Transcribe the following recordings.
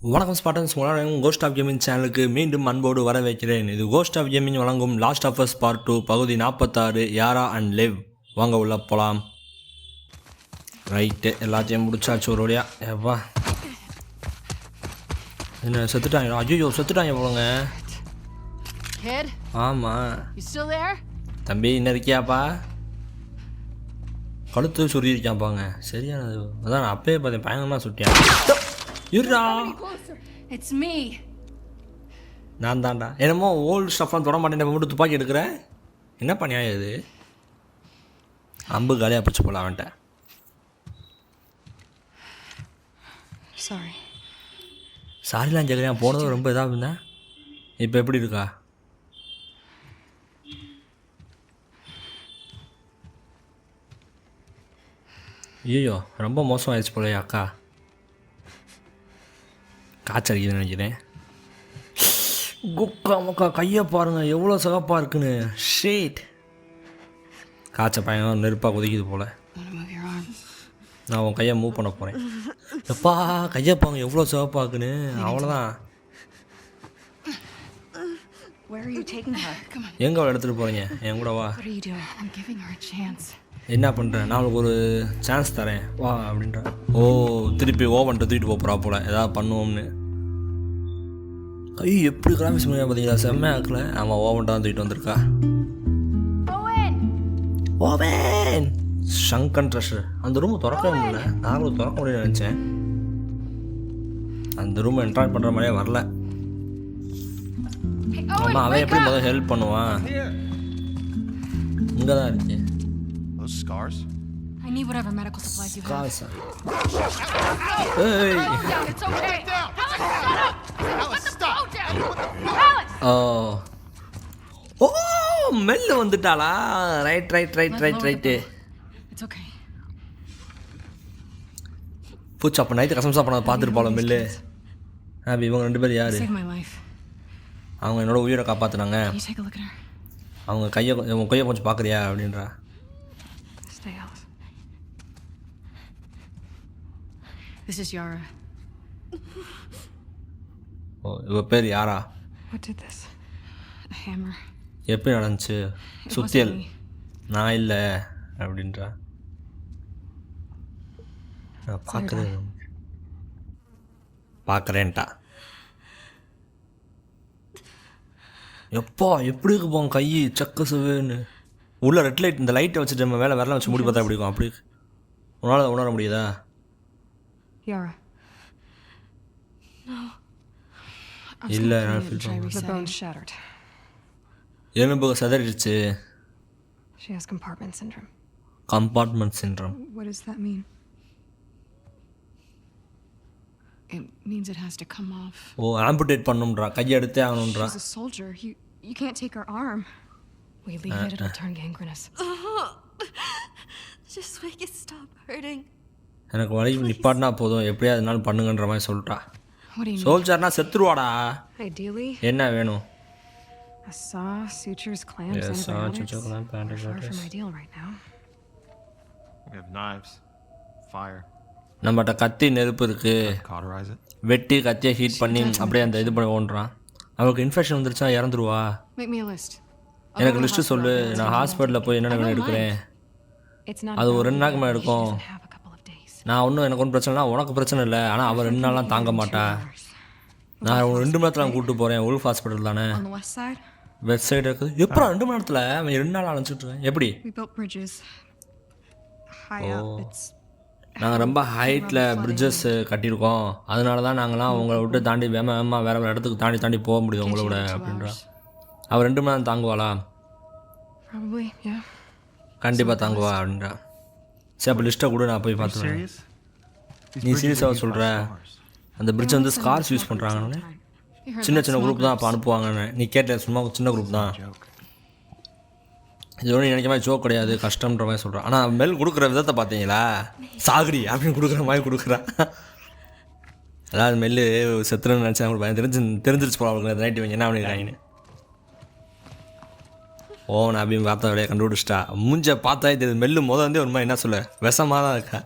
வணக்கம் ஸ்பாட்டன்ஸ், உங்கள் cost of gaming சேனலுக்கு மீண்டும் அன்போடு வரவேற்கிறேன். இது கோஸ்ட் ஆஃப் கேமிங் வழங்கும் லாஸ்ட் ஆஃப் அஸ் பார்ட் 2 பகுதி 46 யாரா அண்ட் லிவ். வாங்க உள்ள போகலாம். ரைட்டு, எல்லாத்தையும் முடிச்சாச்சு ஒரு வழியா. எவ்வா என்ன செத்துட்டாங்க? ஐயோ செத்துட்டாங்க போலங்க. ஆமாம் தம்பி, இன்னும் இருக்கியாப்பா? கழுத்து சுருதி இருக்காப்பாங்க. சரியானது அதான் நான் அப்பயே பார்த்தேன், பயங்கரமாக சுட்டியான். நான் தான்டா. என்னமோ ஓல்டு ஸ்டஃப்லாம் தொட மாட்டேன், மட்டும் துப்பாக்கி எடுக்கிறேன். என்ன பண்ணியா இது? அம்பு காலியாக பிடிச்சி போகலாம் அவன்கிட்ட. சாரிலாம் கேட்குறேன். போனதும் ரொம்ப இதாக இருந்தேன். இப்போ எப்படி இருக்கா? ஐயோ ரொம்ப மோசம் ஆயிடுச்சு போல அக்கா. காய்ச்சடிக்குதுன்னு நினைக்கிறேன். குக்கா முக்கா கையை பாருங்கள் எவ்வளோ சிகப்பாக இருக்குன்னு. ஷேட் காய்ச்ச பையன் நெருப்பாக கொதிக்குது போல். நான் உன் கையை மூவ் பண்ண போகிறேன். எப்பா கையை பாருங்க எவ்வளோ சிகப்பாக இருக்குன்னு. அவ்வளோதான். எங்கே அவளை எடுத்துகிட்டு போகிறீங்க? என் கூட வா. என்ன பண்ணுறேன்? நான் அவளுக்கு ஒரு சான்ஸ் தரேன் வா அப்படின்ற. ஓ திருப்பி ஓவன்ட்டு தூக்கிட்டு போகிறா போல், ஏதாவது பண்ணுவோம்னு. ஐயோ எப்படி கிராமிஸ் முடியா பார்த்தீங்களா? செம்மையாக இருக்கல. ஆமாம், ஓவன்ட்டு தான் தூக்கிட்டு வந்திருக்கா. ஓவன் ஷங்கன் ட்ரெஷர். அந்த ரூமை திறக்கவே முடியல. நான் கூட திறக்க முடியும்னு நினச்சேன். அந்த ரூமை என்ட்ராய் பண்ணுற மாதிரியே வரல. ஆமாம், அவன் எப்படி முதல்ல ஹெல்ப் பண்ணுவான்? இங்கே தான் இருக்கு. Scars? I need whatever medical supplies you have. Hey! It's okay. Alice, stop! Oh. Oh, மெல்ல வந்துட்டாளா? ரைட். It's okay. பூச்சா அப்போ நைட்டு கசம் சாப்பிட பார்த்துருப்பாளோ மெல்லு. ஹாப்பி இவங்க ரெண்டு பேரும் யார்? Saved my life. அவங்க என்னோட உயிரை காப்பாற்றினாங்க. Can you take a look at her? அவங்க உன் கையை கொஞ்சம் பார்க்குறியா அப்படின்றா. Stay out. This is Yara. ஓ இவ பேர் யாரா? What did this? A hammer. எப்படி நடந்துச்சு? சுத்தியல். நான் இல்லை அப்படின்றா. நான் பார்க்குறேன்ட்டா. எப்பா எப்படி இருக்கு போங்க கை சக்க சுவேன்னு. உள்ள ரெட் லைட், இந்த லைட்டை வச்சுட்டு நம்ம மேலே வரலாம் வச்சு மூடி பார்த்தா எப்படி இருக்கும்? அப்படி உன்னால் அதை உணர முடியுதா? Yara. இல்லை நான் ஃபீல் The பண்ணுறேன். bone's shattered. எலும்பு சதறிடுச்சு. She has compartment syndrome. Compartment syndrome. What does that mean? It means it has to come off. O amputate பண்ணுன்றா, கையை எடுத்தே ஆகணுன்றா. She's a soldier. You can't take her arm. We leave it, it'll turn gangrenous. Just make it stop hurting. எனக்கு வலி நிப்பாட்டினா போதும், எப்படியா அதனால பண்ணுங்கன்ற மாதிரி சொல்லிட்டா. What do you need? சோல்ஜர்னா செத்துருவாடா. Ideally, என்ன வேணும்? a saw, sutures, clamps, Yes, saw, antibiotics. suture, clamp, Far antibiotics. from ideal right now. We have knives, fire. நம்மகிட்ட கத்தி நெருப்பு இருக்கு. Cauterize it. வெட்டி கத்தியை ஹீட் பண்ணி அப்படியே அந்த இது பண்ணி ஓடுறான். அவளுக்கு இன்ஃபெக்ஷன் வந்துருச்சா இறந்துருவா. Make me a list. I'll எனக்கு go to the லிஸ்ட்டு சொல்லு. hospital. நான் ஹாஸ்பிட்டலில் போய் என்னென்ன வேணும் எடுக்கிறேன். It's not அது about ஒரு 2 நாளைக்கு மேலே me. She எடுக்கும். doesn't have a couple of days. நான் ஒன்றும் எனக்கு ஒன்றும் பிரச்சனை இல்லை, உனக்கு பிரச்சனை இல்லை. ஆனால் அவள் 2 நாள்லாம் தாங்க மாட்டா. நான் ஒரு 2 மணி நேரத்தில் நான் கூப்பிட்டு போகிறேன். உல்ஃப் ஹாஸ்பிட்டல் தானே, On the west side, west side இருக்குது. எப்போ 2 மணி நேரத்தில்? அவன் 2 நாள் அழைச்சிட்ருக்கேன். எப்படி? we built bridges. High up, it's நாங்கள் ரொம்ப ஹைட்டில் பிரிட்ஜஸ் கட்டியிருக்கோம். அதனால தான் நாங்களாம் உங்களை விட்டு தாண்டி வேகமாக வேறு வேறு இடத்துக்கு தாண்டி போக முடியும் உங்களை விட அப்படின்றா. அவள் 2 மணி நேரம் தாங்குவாளா? probably, yeah. கண்டிப்பாக தாங்குவா அப்படின்றா. சரி அப்போ லிஸ்ட்டை கூட நான் போய் பார்த்துருவேன். Serious? These நீ bridges சீரியஸாக are used by சொல்கிற? scars. அந்த பிரிட்ஜ் வந்து ஸ்கார்ஸ் யூஸ் பண்ணுறாங்கன்னு. You heard சின்ன that, சின்ன small குரூப் தான் groups. அப்போ அனுப்புவாங்கன்னு நீ கேட்ட. சும்மா சின்ன குரூப் தான். Joke. இது ஒன்றும் நினைக்க மாதிரி ஜோக் கிடையாது, கஷ்டம்ன்ற மாதிரி சொல்கிறான். ஆனால் மெல் கொடுக்குற விதத்தை பார்த்தீங்களா? சாகுடி அப்படின்னு கொடுக்குற மாதிரி கொடுக்குறா. அதாவது மெல்லு செத்துறன்னு நினச்சா அவங்களுக்கு பயம் தெரிஞ்சிருச்சு போல. அவங்களுக்கு நைட்டு இவங்க என்ன பண்ணிடுறாங்கன்னு. ஓ நான் அப்படி பார்த்தா விளையா கண்டுபிடிச்சிட்டா. மூஞ்ச பார்த்தாலே தெரியுது. மெல்லு வந்து ஒரு மாதிரி என்ன சொல்ல விஷமாக தான் இருக்கா.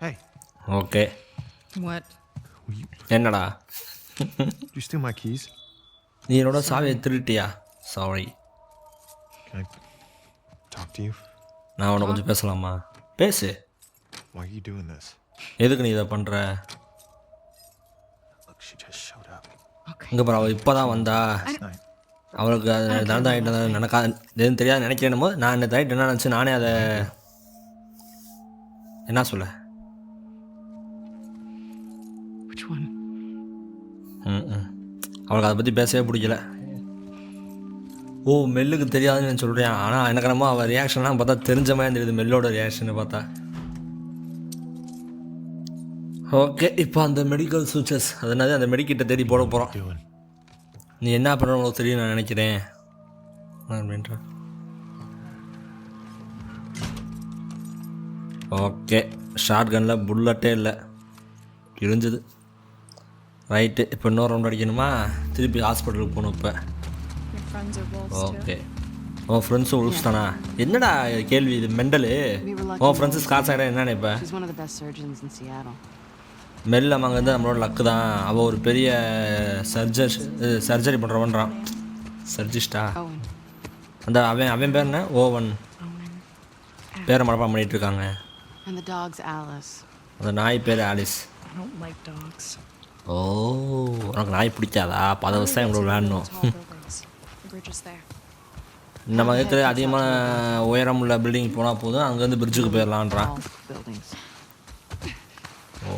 Hey. Okay What? என்னடா Did you steal my keys? நீ என்னோட சாவியை திருட்டியா? Sorry. Can I talk to you? நான் உன்னை கொஞ்சம் பேசலாமா? பேசு. Why are you doing this? எதுக்கு நீ இதை பண்ணுற? Look, she just showed up Okay. இங்கே பாரு, அவள் இப்போ தான் வந்தா. last night. அவளுக்கு அது நடந்தாகிட்டு நடக்காது எதுவும் தெரியாது நினைக்கிறேன் போது நான் இந்த நைட் என்ன நினச்சி நானே அதை என்ன சொல்ல Which one? அவளுக்கு அதை பற்றி பேசவே பிடிக்கல. ஓ மெல்லுக்கு தெரியாதுன்னு நான் சொல்கிறேன். ஆனால் எனக்கு நம்ம அவள் ரியாக்ஷன்லாம் பார்த்தா தெரிஞ்ச மாதிரி தெரியுது, மெல்லோட ரியாக்ஷனை பார்த்தா. ஓகே, இப்போ அந்த மெடிக்கல் சூச்சஸ் அது என்னது அந்த மெடிக்கிட்ட தேடி போட போகிறோம். Doing. நீ என்ன பண்ணுற உங்களுக்கு தெரியும் நான் நினைக்கிறேன் அப்படின்ற. ஓகே, ஷார்ட் கனில் புல்லட்டே இல்லை, கிழிஞ்சது. ரைட்டு, இப்போ இன்னொரு ரவுண்ட் அடிக்கணுமா? திருப்பி ஹாஸ்பிட்டலுக்கு போகணும். இப்போ Your friends are wolves okay, உன் ஃப்ரெண்ட்ஸும் உல்ஃப்ஸ் தானா? என்னடா கேள்வி இது மெண்டலு? உன் ஃப்ரெண்ட்ஸு ஸ்காட்ச் ஆகிட்டா என்னன்னு இப்போ She's one of the best surgeons in Seattle. மெல் அவங்க வந்து நம்மளோட லக்கு தான். அவள் ஒரு பெரிய சர்ஜரி பண்ணுறவன்றான். சர்ஜிஸ்டா Owen. அந்த அவன் பேர் என்ன? ஓவன். பேரை மனப்பாடம் பண்ணிகிட்டு இருக்காங்க. And the dog's Alice. அந்த நாய் பேர் Alice. I don't like dogs. ஓ, உனக்கு நாய் பிடிக்காதா? 10 வருஷம் எங்களோட விளையாடணும். Tall buildings. The bridge is there. நம்ம இருக்கிற அதிகமான உயரம் உள்ள பில்டிங் போனால் போதும், அங்கேருந்து பிரிட்ஜுக்கு போயிடலான்றான். Tall buildings. O,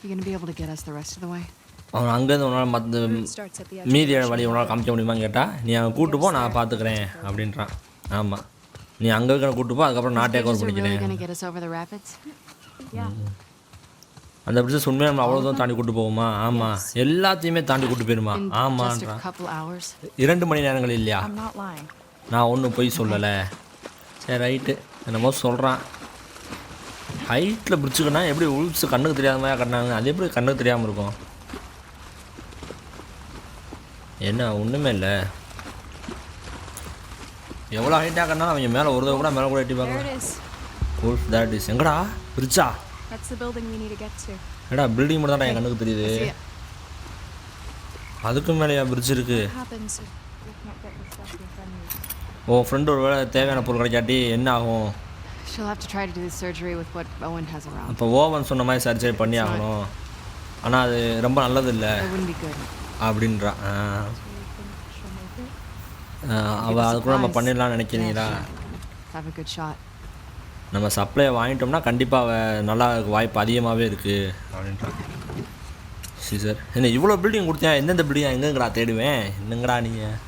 You gonna be able to get us the rest of the way? அவன் அங்கேருந்து உன்னால் மற்ற Starts at the edge. மீதி வழி உன்னால் காமிக்க முடியுமான்னு கேட்டால், நீ அவன் கூட்டு போ நான் பார்த்துக்கிறேன் அப்படின்றான். ஆமாம், நீ அங்கே இருக்கிற கூட்டு போ, அதுக்கப்புறம் நான் take over Bridges are really பண்ணிக்கிறேன். gonna get us over the rapids? Yeah. அந்த பிரிட்ஜஸ் உண்மையாக நம்ம அவ்வளோதான் தாண்டி கூட்டு போகுமா? ஆமாம், எல்லாத்தையுமே தாண்டி கூட்டு போயிருமா? In just a ஆமான்றான். couple hours? 2 மணி நேரங்கள் இல்லையா? I'm not lying. நான் ஒன்றும் போய் சொல்லலை. சரி ரைட்டு, என்னமோ சொல்கிறான். ஹைட்டில் பிடிச்சிக்கன்னா எப்படி உள்ஸ் கண்ணுக்கு தெரியாத மாதிரி கட்டினாங்க, அது எப்படி கண்ணுக்கு தெரியாமல் இருக்கும்? என்ன ஒன்றுமே இல்லை, எவ்வளோ ஹைட்டாக கட்டினாலும் அவங்க மேலே ஒரு தடவை கூட மேலே கூட எட்டி There பார்க்கலாம். it is. Wolf that is எங்கடா பிரிட்ஜா? That's the building we need to get to. ஏடா பில்டிங் மட்டும் தான் என் கண்ணுக்கு தெரியுது, See it? அதுக்கு மேலேயா பிரிட்ஜ் இருக்குது? What happens if we can't get the stuff your friend needs? ஓ ஃப்ரெண்டு ஒரு வேளை தேவையான பொருள் கிடைக்காட்டி என்ன ஆகும்? She'll have to try to do the surgery with what Owen has around. அப்போ ஓவன் சொன்ன மாதிரி சர்ஜரி பண்ணி ஆகணும், ஆனால் அது ரொம்ப நல்லது இல்லை It wouldn't be good. அப்படின்றா. Do you think she'll make it? அவள் அது கூட நம்ம பண்ணிடலாம்னு நினைக்கிறீங்களா? Have a good shot. நம்ம சப்ளை வாங்கிட்டோம்னா கண்டிப்பாக அவள் நல்லா வாய்ப்பு அதிகமாகவே இருக்குது அப்படின்றான். சரி சார், என்ன இவ்வளோ பில்டிங் கொடுத்தியா? எந்தெந்த பில்டிங் எங்கேங்கடா தேடுவேன்? என்னங்கடா நீங்கள்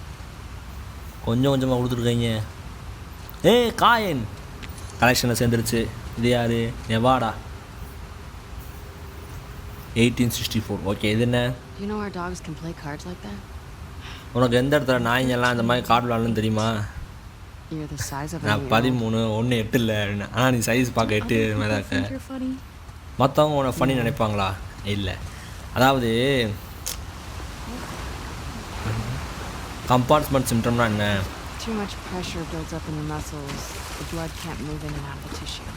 கொஞ்சம் கொஞ்சமாக கொடுத்துருக்கீங்க. ஏய் காயின் கலெக்ஷனில் சேர்ந்துருச்சு. இது யார்? நெவாடா 1864. ஓகே, இது என்ன? Do you know our dogs can play cards like that? உனக்கு எந்த இடத்துல நாய்ங்கெல்லாம் இந்த மாதிரி கார்டு விளாட்ணுன்னு தெரியுமா? You're the size of நான் 13 1 8 இல்லை அப்படின்னு. ஆனால் நீ சைஸ் பார்க்க 8 மாதிரி தான் இருக்க. Think you're funny? மற்றவங்க உன்னை ஃபனி நினைப்பாங்களா? இல்லை, அதாவது கம்பார்ட்மெண்ட் சிம்டம்னா என்ன? Too much pressure builds up in the muscles. The blood can't move in and out of the tissue.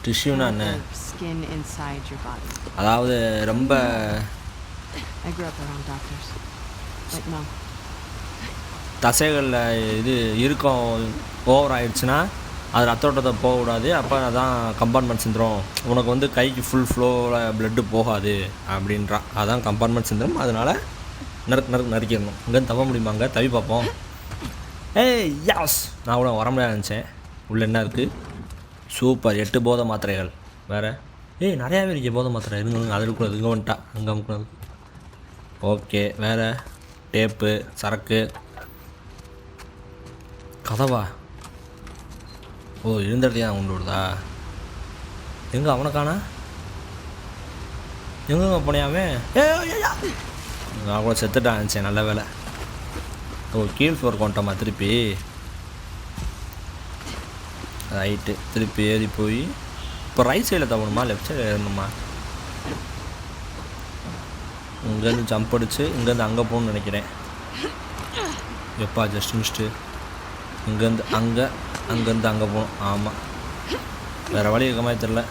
டிஷ்யூனா என்ன? The skin inside your body. அதாவது ரொம்ப I grew up around doctors. Like Mom. தசைகளில் இது இருக்கும் over ஆயிடுச்சுன்னா அது ரத்தோட்டத்தை போகக்கூடாது. அப்போ அதான் கம்பார்ட்மெண்ட் சிந்திரம். உனக்கு வந்து கைக்கு ஃபுல் ஃப்ளோவில் ப்ளட்டு போகாது அப்படின்றான். அதான் கம்பார்ட்மெண்ட் சிந்திரம். அதனால் நறுக்கிடணும். இங்கேருந்து தவ முடியுமாங்க? தவி பார்ப்போம். ஏய் யாஸ், நான் கூட வர முடியாது நினச்சேன். உள்ளே என்ன இருக்குது? சூப்பர், 8 போதை மாத்திரைகள். வேறு ஏய் நிறையாவே இருக்குது போதை மாத்திரை. இருங்க அதில் கூட இங்கே வந்துட்டா, அங்கே அமுக்கூடாது. ஓகே, வேறு டேப்பு, சரக்கு, கதவா? ஓ இருந்த இடத்தையா கொண்டு விடுதா? எங்கே அவனுக்கானா? எங்கெங்க போனியாமே? நான் கூட செத்துட்டான் நினச்சேன். நல்ல வேலை. ஓ கீழ் ஃப்ளோர் கொண்டோமா திருப்பி? ரைட்டு, திருப்பி ஏறி போய் இப்போ ரைட் சைடில் தவணுமா லெஃப்ட் சைடில் ஏறணுமா? இங்கேருந்து ஜம்ப் அடிச்சு இங்கேருந்து அங்கே போகணுன்னு நினைக்கிறேன். எப்பா ஜஸ்ட் மிஸ்ட்டு. இங்கேருந்து அங்கே, அங்கேருந்து அங்கே போகணும். ஆமாம், வேறு வழி இருக்க மாதிரி தெரில.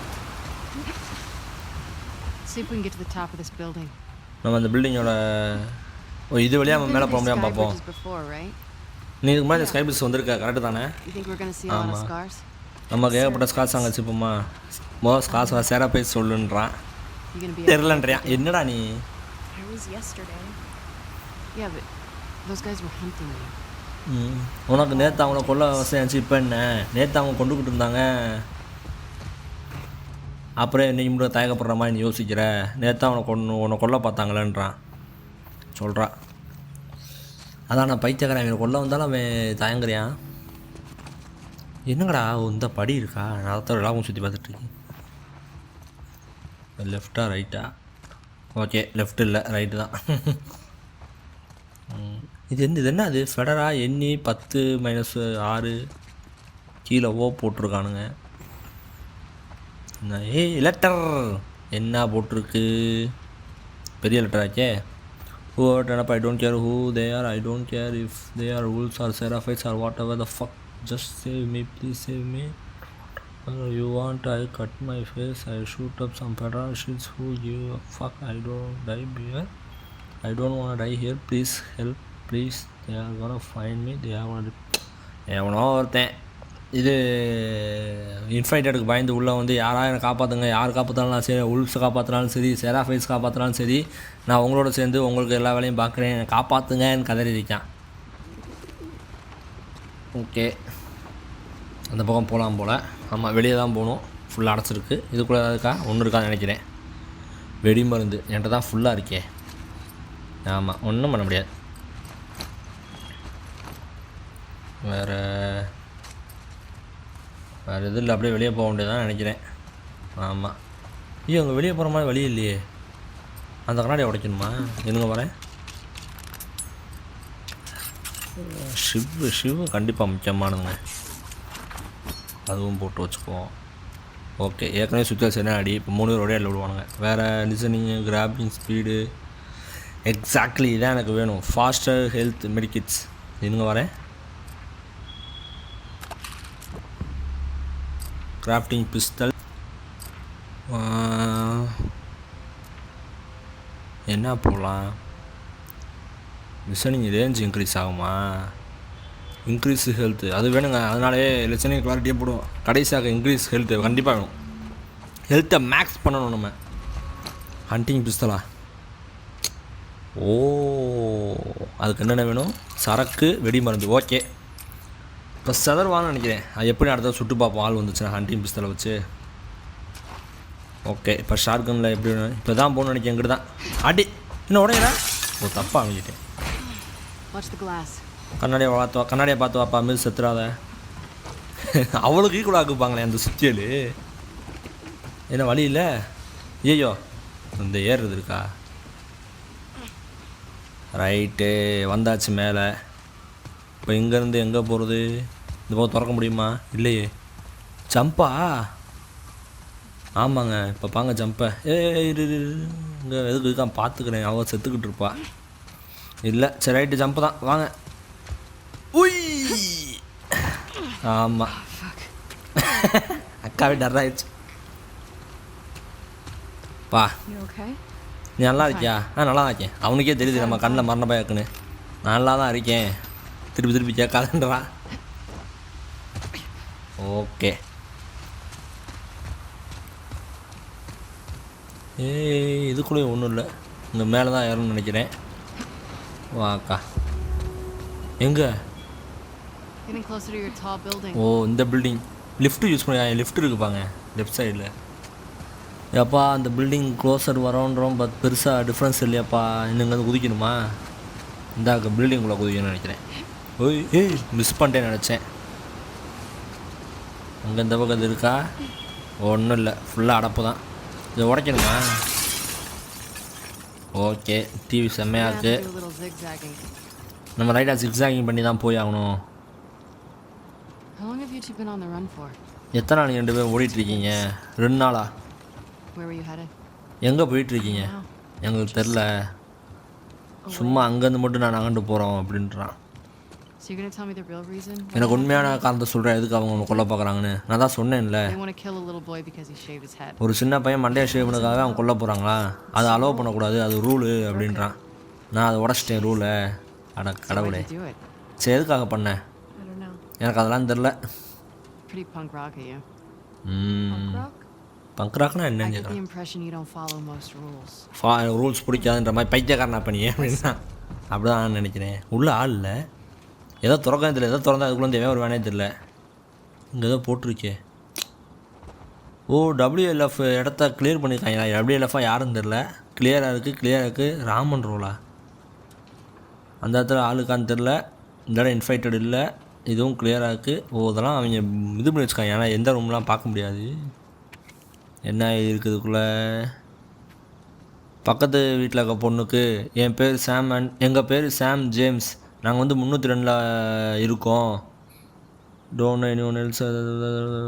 See if we can get to the top of this building. நம்ம அந்த பில்டிங்கோட இது வழியாக நம்ம மேலே போக முடியாமல் பார்ப்போம். Before, right? நீ இதுக்கு முன்னாடி ஸ்கை பிரிட்ஜ் வந்திருக்க கரெக்டு தானே? You think we're gonna see a lot of scars? நமக்கு ஏகப்பட்ட ஸ்கார்ஸ் அங்கே வச்சுப்போமா? மொதல் ஸ்கார்ஸ் சேரா போய் சொல்லுன்றான். You gonna be? தெரிலன்றியான். என்னடா நீ? I was yesterday. Yeah, but those guys were hunting you. உனக்கு நேற்று அவங்கள கொல்ல வசதி இப்போ என்ன? நேற்று அவங்க கொண்டுக்கிட்டு இருந்தாங்க, அப்புறம் இன்னைக்கு மட்டும் தயக்கப்படுற மாதிரி நீ யோசிக்கிற. நேற்று அவனை உன்னை கொல்ல பார்த்தாங்களேன்றான் சொல்கிறான். அதான் நான் பைத்தியக்காரன், அவனை கொல்ல வந்தாலும் அவன் தயங்குறியான். என்னங்கடா இந்த படி இருக்கா? நான் அதை எல்லாவும் சுற்றி பார்த்துட்ருக்கேன். லெஃப்டா ரைட்டா? ஓகே லெஃப்ட் இல்லை ரைட்டு தான். இது என்ன அது ஃபெடரா எண்ணி 10-6 கீழே ஓ போட்டிருக்கானுங்க. ஏய் லெட்டர் என்ன போட்டிருக்கு? பெரிய லெட்டராச்சே. Who are turn up? I don't care who they are. I don't care if they are wolves or seraphites or whatever the fuck. Just save me, please save me. Whatever you want, I cut my face. I shoot up some federal shits. Who give a fuck? I don't die here. I don't wanna die here. Please help, please. They are gonna find me. They are gonna. எவனோ ஒருத்தன் இது இன்ஃபைட்டடுக்கு பயந்து உள்ளே வந்து யாராக என்னை காப்பாற்றுங்க, யார் காப்பாற்றினாலும் சரி, உல்ஃப்ஸை காப்பாற்றினாலும் சரி, செராஃபைஸ் காப்பாற்றினாலும் சரி, நான் உங்களோட சேர்ந்து உங்களுக்கு எல்லா வேலையும் பார்க்குறேன், என்னை காப்பாற்றுங்கன்னு கதறி இருக்கான். ஓகே அந்த பக்கம் போகலாம் போல். ஆமாம் வெளியே தான் போகணும், ஃபுல்லாக அடைச்சிருக்கு. இதுக்குள்ளே இருக்கா ஒன்று இருக்கான்னு நினைக்கிறேன். வெடி மருந்து என்கிட்ட தான் ஃபுல்லாக இருக்கே. ஆமாம் ஒன்றும் பண்ண முடியாது. வேறு எதுவும் இல்லை, அப்படியே வெளியே போக வேண்டியதான் நினைக்கிறேன். ஆமாம் ஐயோ அங்கே வெளியே போகிற மாதிரி வழி இல்லையே. அந்த கண்ணாடியை உடைக்கணுமா? என்னங்க வரேன். ஷிவ் கண்டிப்பாக முக்கியமானதுங்க, அதுவும் போட்டு வச்சுக்குவோம். ஓகே ஏற்கனவே சுற்றி என்ன அடி, இப்போ 3 பேர் ஒரே அடியில் விடுவானுங்க. வேறு லிசனிங்கு, கிராபிங் ஸ்பீடு, எக்ஸாக்ட்லி இதான் எனக்கு வேணும். Faster health medkits. என்னங்க வரேன். கிராஃப்டிங் பிஸ்டல் என்ன போடலாம்? லிசனிங் ரேஞ்ச் இன்க்ரீஸ் ஆகுமா? இன்க்ரீஸ் ஹெல்த்து அது வேணுங்க, அதனாலே லிசனிங் குவாலிட்டியே போடுவோம். கடைசியாக இன்க்ரீஸ் ஹெல்த்து கண்டிப்பாக வேணும். ஹெல்த்தை மேக்ஸ் பண்ணணும் நம்ம. ஹண்டிங் பிஸ்தலா? ஓ அதுக்கு என்னென்ன வேணும்? சரக்கு, வெடி மருந்து. ஓகே இப்போ செதர்வான்னு நினைக்கிறேன். அது எப்படி அடுத்த சுட்டு பார்ப்போம் ஆள் வந்துச்சுன்னா ஹண்டிங் பிஸ்தலை வச்சு. ஓகே இப்போ ஷார்ட் கனில் எப்படி வேணும்? இப்போ தான் போகணும்னு நினைக்கிறேன். எங்கிட்ட தான் அடி இன்னும் உடையிறா. ஓ தப்பாக அமைக்கிட்டேன். கண்ணாடியை பார்த்து வாப்பா, மீது செத்துறாத. அவளுக்கு ஈக்குவல் ஆக்குப்பாங்களே அந்த சுத்தியல். என்ன வழி இல்லை? ஐயோ இந்த ஏறுறது இருக்கா? ரைட்டு வந்தாச்சு மேலே. இப்போ இங்கேருந்து எங்கே போகிறது? இந்த போக திறக்க முடியுமா? இல்லையே. ஜம்பா? ஆமாங்க இப்போ பாங்க ஜம்பை. இங்கே எதுக்கு இருக்கான் பார்த்துக்கிறேன். அவள் செத்துக்கிட்டு இருப்பா. இல்லை சரி ரைட்டு ஜம்பு தான் வாங்க. உய் ஆமாம் அக்காவே டர்ராயிடுச்சு. பா நீ நல்லா இருக்கியா? நல்லா தான் இருக்கேன். அவனுக்கே தெரியுது நம்ம கண்ணில் மரண பயக்குன்னு. நல்லா தான் இருக்கேன், திருப்பி கேட்காதுன்றா. ஓகே இதுக்குள்ளேயும் ஒன்றும் இல்லை. இங்கே மேலே தான் ஏறணும்னு நினைக்கிறேன். வாக்கா எங்கே? ஓ இந்த பில்டிங். லிஃப்ட்டு யூஸ் பண்ணி லிஃப்ட் இருக்குப்பாங்க லெஃப்ட் சைடில். ஏப்பா அந்த பில்டிங் க்ளோஸர் வரோன்றோம், பட் பெருசாக டிஃப்ரென்ஸ் இல்லையாப்பா. இன்னும் இங்கே குதிக்கணுமா? இந்த பில்டிங்குள்ளே குதிக்கணும்னு நினைக்கிறேன். ஏய் மிஸ் பண்ணிட்டேன்னு நினச்சேன். அங்கே இந்த பக்கம் இது இருக்கா? ஒன்றும் இல்லை, ஃபுல்லாக அடப்பு தான். இதை உடைக்கணுமா? ஓகே டிவி செம்மையாக இருக்குது. நம்ம ரைட்டாக ஜிக்ஸாகிங் பண்ணி தான் போய் ஆகணும். எத்தனை நாள் 2 பேரும் ஓடிட்டுருக்கீங்க? 2 நாளா? எங்கே போயிட்டுருக்கீங்க? எங்களுக்கு தெரில, சும்மா அங்கேருந்து மட்டும் நான் நகண்டு போகிறோம் அப்படின்றான். So you're gonna tell me the real reason? why எனக்கு they உண்மையான happened? காரணத்தை சொல்கிறேன் எதுக்கு அவங்க ஒன்று கொல்ல பார்க்குறாங்கன்னு. நான் தான் சொன்னேன்ல, They want to kill a little boy because he shaved his head. ஒரு சின்ன பையன் மண்டையை ஷேவ் பண்ணதுக்காக அவங்க கொல்ல போகிறாங்களா? அதை அலோவ் பண்ணக்கூடாது, அது ரூலு அப்படின்றான். நான் அதை உடச்சிட்டேன் ரூலை. அட So why'd கடவுளே, you do it? சரி எதுக்காக பண்ணேன்? I don't know. எனக்கு அதெல்லாம் தெரில. Pretty punk rock of you. Punk rock? பங்க்ராக்னா I என்னன்னு get the கேட்குறேன். impression you don't follow most rules. Rules பிடிக்காதுன்ற மாதிரி பைத்தியக்காரனா பண்ணியே அப்படின்னா அப்படி தான் நான் நினைக்கிறேன். உள்ள ஆள் இல்லை, ஏதோ திறக்கவே தெரியல, ஏதோ திறந்தா அதுக்குள்ளே தேவையா ஒரு வேணே தெரியல. இங்கே ஏதோ போட்டிருக்கே. ஓ WLF இடத்த கிளியர் பண்ணியிருக்காங்களா? WLF யாருன்னு தெரில. கிளியராக இருக்குது ராமன் ரோலா. அந்த இடத்துல ஆளுக்கான்னு தெரில. இந்த இடம் இன்ஃபைட்டட் இல்லை, இதுவும் கிளியராக இருக்குது. ஓ இதெல்லாம் அவங்க இது பண்ணி வச்சுக்காங்க, ஏன்னா எந்த ரூம்லாம் பார்க்க முடியாது. என்ன இருக்குதுக்குள்ளே? பக்கத்து வீட்டில் இருக்க பொண்ணுக்கு என் பேர் சாம் அண்ட் எங்கள் பேர் சாம் ஜேம்ஸ், நாங்கள் வந்து 302 இருக்கோம். Don't anyone else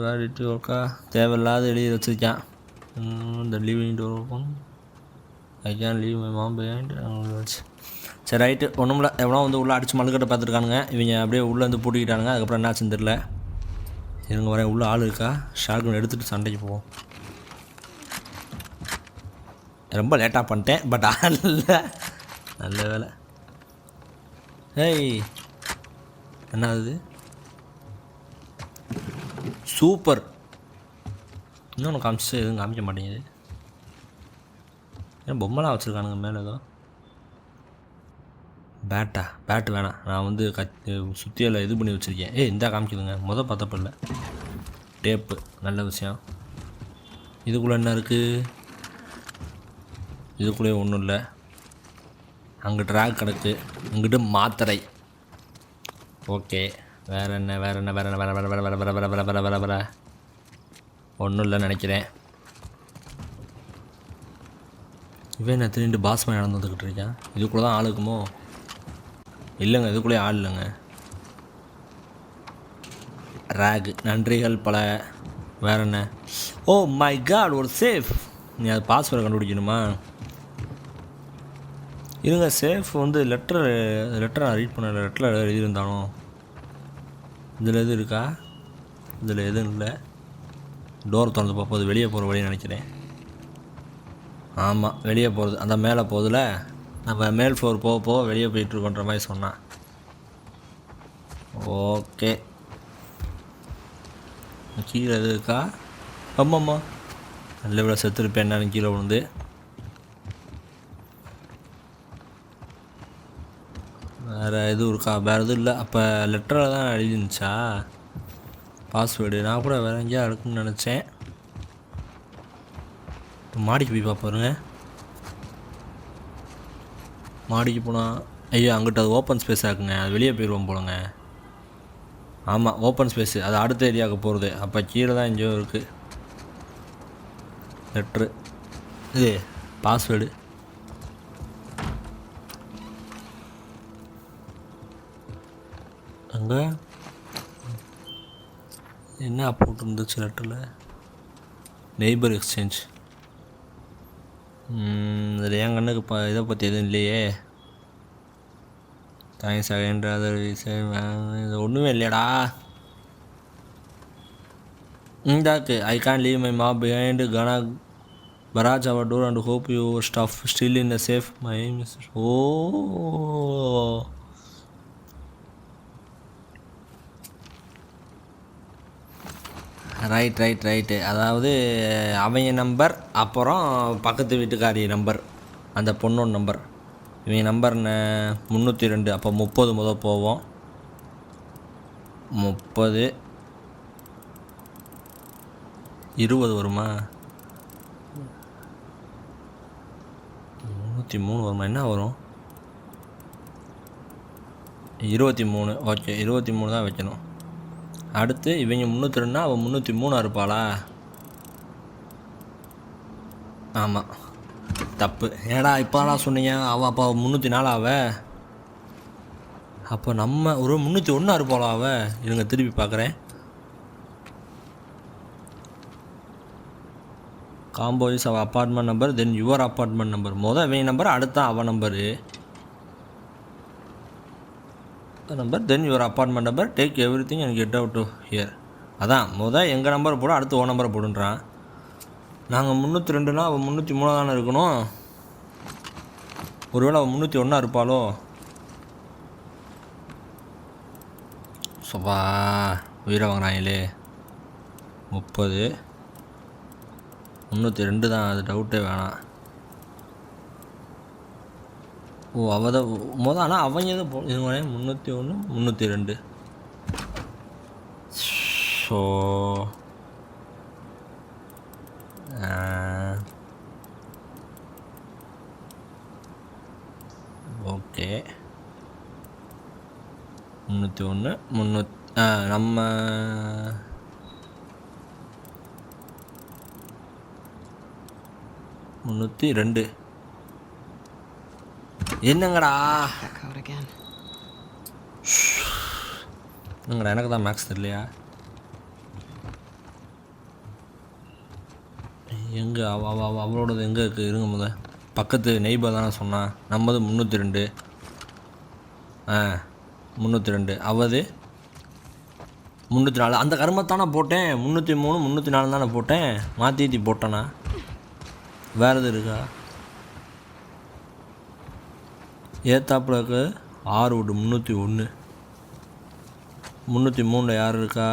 variety ஒர்க்கா தேவையில்லாத எழுதி வச்சுருக்கேன். இந்த leaving door open I can leave my mom behind. சரி ரைட்டு, ஒன்றும்ல. எவ்வளோ வந்து உள்ளே அடித்து மல்லுக்கட்டை பார்த்துருக்கானுங்க. இவங்க அப்படியே உள்ளே வந்து பூட்டிக்கிட்டானுங்க. அதுக்கப்புறம் என்னாச்சுன்னு தெரில. இவங்க வரேன், உள்ளே ஆள் இருக்கா? ஷார்கன் எடுத்துகிட்டு சண்டைக்கு போவோம். ரொம்ப லேட்டாக பண்ணிட்டேன், பட் ஆள் இல்லை. நல்ல வேலை. ஏய் என்ன அது? சூப்பர். இன்னொன்று காமிச்சு எதுவும் காமிக்க மாட்டேங்குது. ஏன் பொம்மைலாம் வச்சுருக்கானுங்க மேலே ஏதோ? பேட்டு வேணாம், நான் வந்து சுற்றியில் இது பண்ணி வச்சுருக்கேன். இந்தா காமிக்குதுங்க, பார்த்தப்ப இல்லை. டேப்பு நல்ல விஷயம். இதுக்குள்ளே என்ன இருக்குது? இதுக்குள்ளே ஒன்றும் இல்லை. அங்கே ட்ராக் கிடக்கு, இங்கிட்டு மாத்திரை. ஓகே, வேறு என்ன ஒன்றும் இல்லைன்னு நினைக்கிறேன். இவன் என்ன திருண்டு பாஸ்மா நடந்து வந்துக்கிட்டு இருக்கேன். இதுக்குள்ளே தான் ஆள் இருக்குமோ? இல்லைங்க, இதுக்குள்ளே ஆள் இல்லைங்க. ரேகு நன்றிகள் பல. வேறு என்ன? ஓ மை காட், ஒரு சேஃப். நீ அது பாஸ்வேர்டை கண்டுபிடிக்கணுமா? இருங்க, சேஃப் வந்து லெட்டர் நான் ரீட் பண்ண லெட்டரில் எழுதியிருந்தானோ? இதில் எதுவும் இருக்கா? இதில் எதுவும் இல்லை. டோர் திறந்து பார்ப்போது வெளியே போகிற வழின்னு நினைக்கிறேன். ஆமாம், வெளியே போகிறது. அந்த மேலே போகுதுல, நம்ம மேல் ஃப்ளோர் போக வெளியே போயிட்டுருக்கோன்ற மாதிரி சொன்னான். ஓகே, கீழே எது இருக்கா? ஆமாம்மா, நல்ல விட செத்துருப்பேன் என்னன்னு கீழே விழுந்து. வேறு எதுவும் இருக்கா? வேறு எதுவும் இல்லை. அப்போ லெட்டரில் தான் எழுதிருந்துச்சா பாஸ்வேர்டு? நான் கூட வேறு எங்கேயா இருக்குன்னு நினச்சேன். இப்போ மாடிக்கு போய் பார்ப்பாருங்க. மாடிக்கு போனால் ஐயோ அங்கிட்ட அது ஓப்பன் ஸ்பேஸாக இருக்குங்க, அது வெளியே போயிடுவோம் போலங்க. ஆமாம், ஓப்பன் ஸ்பேஸு, அது அடுத்த ஏரியாவுக்கு போகிறது. அப்போ கீழே தான் எங்கேயோ இருக்குது லெட்ரு. இது பாஸ்வேர்டு. அங்கே என்ன போட்டுருந்துச்சு லெட்டரில்? Neighbour exchange. இதில் என் கண்ணுக்கு இதை பற்றி எதுவும் இல்லையே. தேங்க்ஸ் அகைன் அதர் இது ஒன்றுமே இல்லையடா. இந்தாக்கு I can leave my map behind கனா பராஜ் our door and hope you stuff still in the safe my miss. Oh right. அதாவது அவங்க நம்பர், அப்புறம் பக்கத்து வீட்டுக்காரி நம்பர், அந்த பொண்ணோட நம்பர். இவங்க நம்பர் என்ன? 302. அப்போ 30 முதல் போவோம். 30 20 வருமா? 303 வருமா? என்ன வரும்? 23. ஓகே, 23 தான் வைக்கணும். அடுத்து இவங்க 302னா அவள் 303 இருப்பாளா? ஆமாம், தப்பு. ஏடா இப்போலாம் சொன்னீங்க. அவள் அப்போ 304 அவ. அப்போ நம்ம ஒரு 301 இருப்பாளா அவ? இருங்க திருப்பி பார்க்குறேன். காம்போ இஸ் அவள் apartment number, then your apartment number. இவங்க நம்பர், அடுத்த அவள் number. Number then your apartment number take every thing and get out to hear. அதான் எங்கள் நம்பரை போட அடுத்து ஓ நம்பரை போடுன்றான். நாங்கள் 302னா அவள் 303 தானே இருக்கணும். ஒருவேளை அவள் 301 இருப்பாளோ? சப்பா உயிரை வாங்குறாங்களே. 30 302 தான், அது டவுட்டே வேணாம். ஓ அவள் தான் ஆனால் அவங்க தான் 301 302. ஸோ ஓகே 301 நம்ம முந்நூற்றி ரெண்டு. என்னங்கடா That code again. என்னங்கடா எனக்கு தான் மேக்ஸ் தெரியலையா? எங்கே அவளோடது எங்கே இருக்குது? இருங்க பக்கத்து நெய்பர் தானே சொன்னான். நம்மது 302. 302. அவது 304. அந்த கருமத்தானே போட்டேன். 303 304 தானே போட்டேன். மாற்றி போட்டேண்ணா. வேறு எது இருக்கா? ஏத்தாப்புல இருக்கு 6 விடு 301. 303 யார் இருக்கா?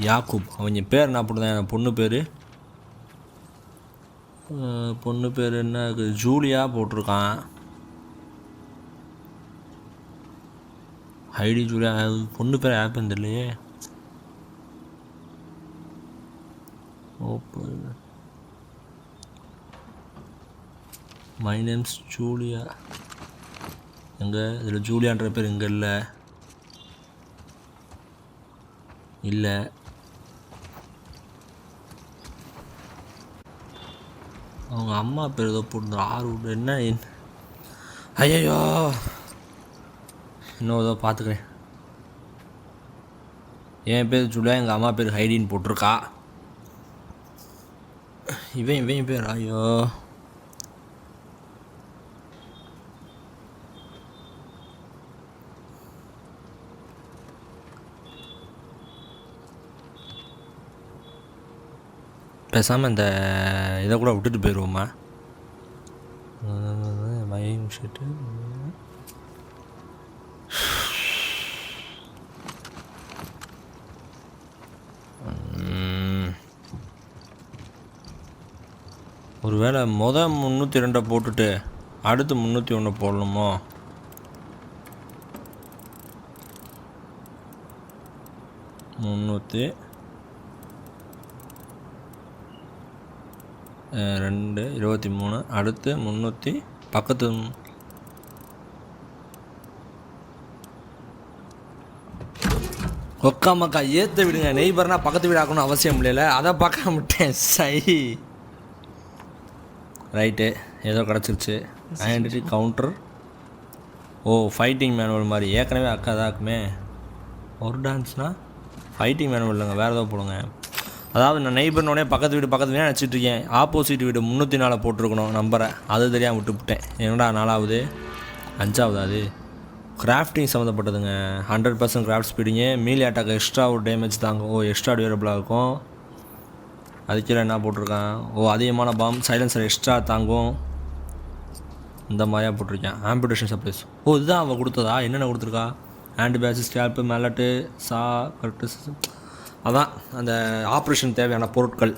யாக்கூப். அவங்க பேர் என்ன போட்டுதான்? என் பொண்ணு பேர் என்ன இருக்குது? ஜூலியா போட்டிருக்கான். ஹைடி ஜூலியா. பொண்ணு பேர் ஆப்புன்னு தெரியலையே. Oppo my names Julia. எங்கே இதில் ஜூலியான்ற பேர் இங்கே இல்லை. அவங்க அம்மா பேர் ஏதோ போட்டு 6 விடு. என்ன ஐயோ இன்னும் ஏதோ பார்த்துக்கிறேன். என் பேர் ஜூலியா, எங்கள் அம்மா பேர் ஹைடின்னு போட்டிருக்கா. இவன் பேர் ஐயோ பேசாமல் இந்த இதை கூட விட்டுட்டு போயிடுவோம்மா. மயம் ஷீட்டு ஒருவேளை 302 போட்டுட்டு அடுத்து 301 போடணுமோ? முந்நூற்றி 2 23 அடுத்து 300 பக்கத்து ஒக்காமக்கா ஏற்ற விடுங்க. நெய்பர்னா பக்கத்து வீடு ஆக்கணும்னு அவசியம் இல்லைல்ல, அதை பார்க்க மாட்டேன். சை ரைட்டு ஏதோ கிடச்சிருச்சு. Identity counter. Oh fighting manual மாதிரி. ஏற்கனவே அக்கா தான் இருக்குமே. ஒரு டான்ஸ்னால் ஃபைட்டிங் மேனுவல் இல்லைங்க, வேறு ஏதோ போடுங்க. அதாவது நான் நெய்பர்னோடனே பக்கத்து வீடு நினச்சிட்டு இருக்கேன். ஆப்போசிட் வீடு 304 போட்டிருக்கணும் நம்பரை. அது தெரியாமல் விட்டுவிட்டேன். என்னடா 4வது 5வது அது கிராஃப்டிங் சம்மந்தப்பட்டதுங்க. 100% craft speeding. Melee attack extra ஒரு டேமேஜ் தாங்க. ஓ எக்ஸ்ட்ரா டியூரபிளாக இருக்கும். அதுக்கீழே என்ன போட்டிருக்கான்? ஓ அதிகமான பாம் சைலன்சர் எக்ஸ்ட்ரா தாங்கும். இந்த மாதிரியாக போட்டிருக்கேன். Amputation supplies. ஓ இதுதான் அவள் கொடுத்ததா? என்னென்ன கொடுத்துருக்கா? Hand patch, scalpel, mallet, correct. அதான் அந்த ஆப்ரேஷன் தேவையான பொருட்கள்.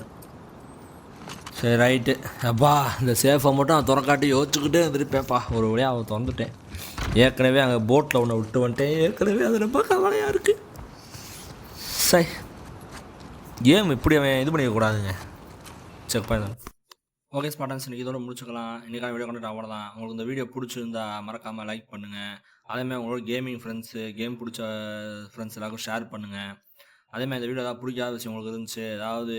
சரி ரைட்டு. அப்பா இந்த சேஃபை மட்டும் நான் திறக்காட்டி யோசிச்சுக்கிட்டே இருந்திருப்பேன்ப்பா. ஒரு வழியாக அவள் திறந்துட்டேன். ஏற்கனவே அங்கே போட்டில் ஒன்று விட்டு வந்துட்டேன். ஏற்கனவே அது ரொம்ப கவலையாக இருக்குது. சரி கேம் இப்படி அவன் இது பண்ணிக்கக்கூடாதுங்க. செக் பண்ண. ஓகே ஸ்பாட்டன்ஸ், இன்றைக்கி இதோட முடிச்சுக்கலாம். இன்றைக்கான வீடியோ கண்டக்ட் அவ்வளோதான். உங்களுக்கு இந்த வீடியோ பிடிச்சிருந்தா மறக்காமல் லைக் பண்ணுங்கள். அதேமாதிரி உங்களோட கேமிங் ஃப்ரெண்ட்ஸு, கேம் பிடிச்ச ஃப்ரெண்ட்ஸ் எல்லாருக்கும் ஷேர் பண்ணுங்கள். அதேமாதிரி இந்த வீடியோ ஏதாவது பிடிக்காத விஷயம் உங்களுக்கு இருந்துச்சு, ஏதாவது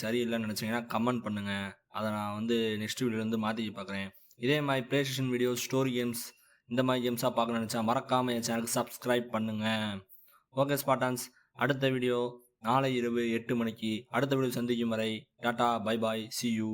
சரியில்லைன்னு நினச்சிங்கன்னா கமெண்ட் பண்ணுங்கள். அதை நான் நெக்ஸ்ட் வீடியோலேருந்து மாற்றி பார்க்குறேன். இதே மாதிரி play station videos, story games, இந்த மாதிரி கேம்ஸாக பார்க்க நினச்சா மறக்காமல் என் சேனலுக்கு சப்ஸ்கிரைப் பண்ணுங்கள். ஓகே ஸ்பாட்டான்ஸ், அடுத்த வீடியோ நாளை இரவு 8 மணிக்கு அடுத்த வீடியோ சந்திக்கும் வரை tata bye bye, see you.